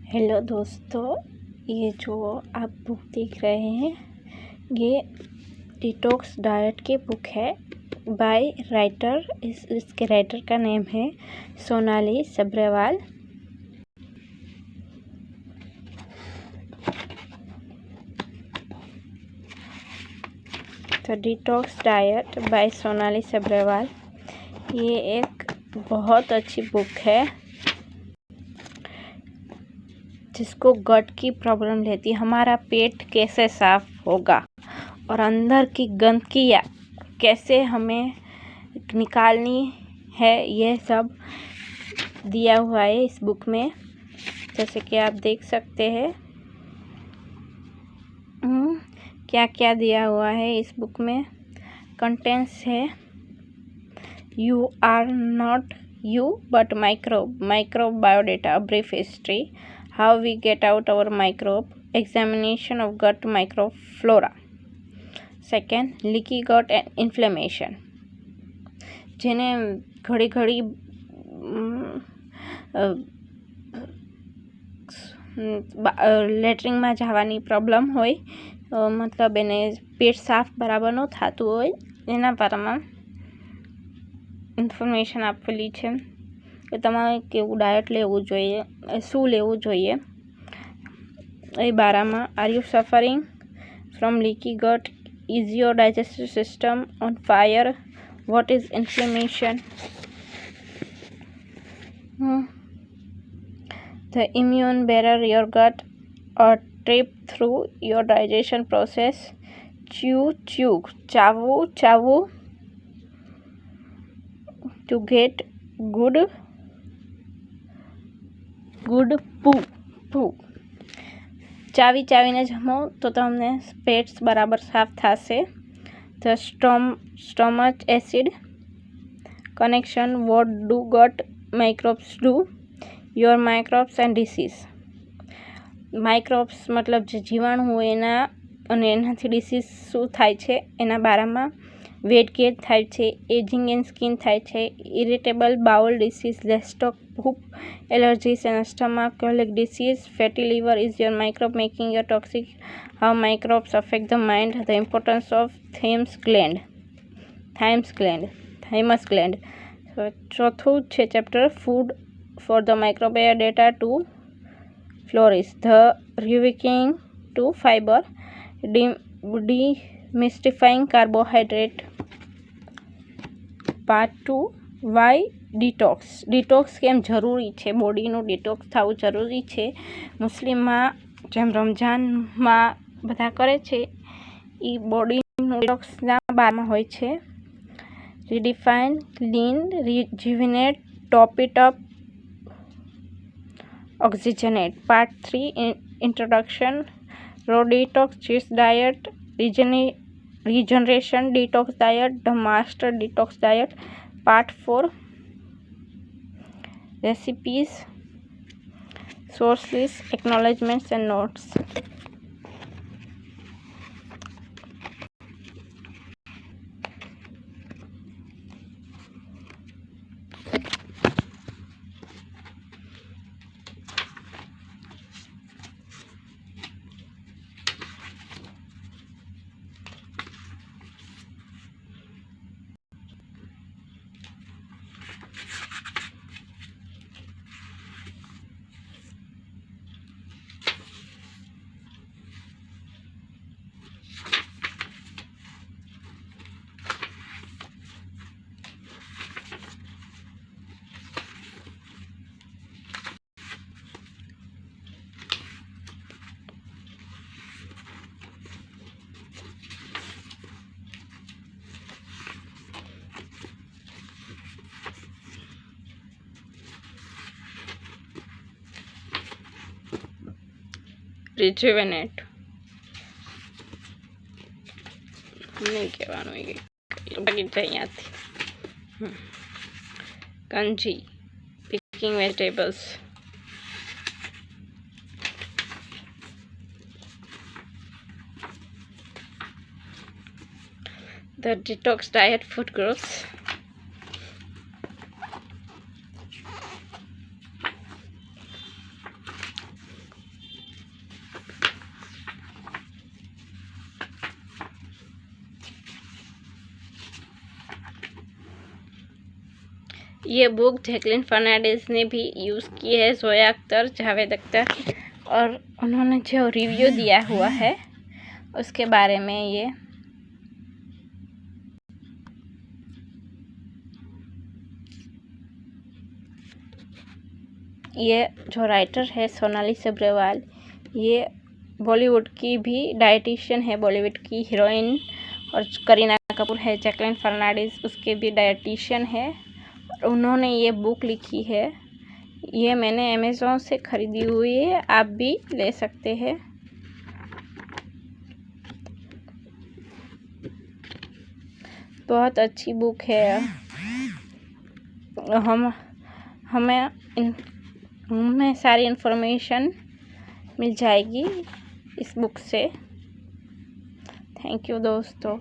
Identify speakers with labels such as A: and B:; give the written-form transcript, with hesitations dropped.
A: Hello दोस्तों, ये जो आप बुक देख रहे हैं ये डिटॉक्स डाइट की बुक है बाय राइटर। इसके राइटर का नेम है सोनाली सब्रेवाल। तो डिटॉक्स डाइट बाय सोनाली सब्रेवाल ये एक बहुत अच्छी बुक है। जिसको गट की प्रॉब्लम रहती है, हमारा पेट कैसे साफ होगा और अंदर की गंदगी कैसे हमें निकालनी है, ये सब दिया हुआ है इस बुक में। जैसे कि आप देख सकते हैं क्या क्या दिया हुआ है इस बुक में। कंटेंट्स है you are not you but microbe biodata, brief history, how we get out our microbe, examination of gut microflora. Second, leaky gut and inflammation, જેને ઘડી લેટ્રિનમાં જવાની પ્રોબ્લેમ હોય, મતલબ એને પેટ સાફ બરાબર ન થતું હોય, એના બારામાં ઇન્ફોર્મેશન આપેલી છે કે તમારે કેવું ડાયટ લેવું જોઈએ, શું લેવું જોઈએ એ બારામાં. Are you suffering from leaky gut? Is your digestive system on fire? What is inflammation? The immune barrier your gut or trip through your digestion process. Chew, chavu to get good poo. ચાવીને જમો તો તમને પેટ બરાબર સાફ થશે. The stomach acid connection, what do gut microbes do? Your microbes and disease. Microbes મતલબ જે જીવાણુ હોય એના અને એનાથી ડિસીઝ શું થાય છે એના બારામાં. વેટ ગેઇન થાય છે, એજિંગ એન્ડ સ્કિન થાય છે, irritable bowl disease, gastric, poop allergies and stomach, colic disease, fatty liver. Is your microbe making you toxic? How microbes affect the mind? The importance of thymus gland. So ચોથું છે chapter food for the microbiota to flourish. The reawakening to fiber, demystifying carbohydrate. Part 2 why detox કેમ જરૂરી છે, બોડીનું detox થવું જરૂરી છે. મુસ્લિમમાં જેમ રમઝાનમાં બધા કરે છે એ બોડીનું ડિટોક્સના બારમાં હોય છે. Redefine, clean, rejuvenate, top it up, oxygenate. Part 3 introduction, raw detox, cheese diet, regeneration detox diet, the master detox diet. Part 4 recipes, source list, acknowledgements and notes. Rejuvenate નહીં કહેવાનું, બાકી અહીંયાથી. કંજી, picking vegetables. The detox diet, food groups. ये book Jacqueline Fernandes ने भी use की है, जोया अख्तर, जावेद अख्तर, और उन्होंने जो रिव्यू दिया हुआ है उसके बारे में ये जो राइटर है सोनाली सब्रेवाल, ये बॉलीवुड की भी डाइटिशियन है, बॉलीवुड की हीरोइन, और करीना कपूर है, जैकलिन फर्नांडिस उसके भी डाइटिशियन है, और उन्होंने ये बुक लिखी है। ये मैंने अमेज़ॉन से ख़रीदी हुई है, आप भी ले सकते हैं। बहुत अच्छी बुक है। हमें सारी इन्फॉर्मेशन मिल जाएगी इस बुक से। थैंक यू दोस्तों।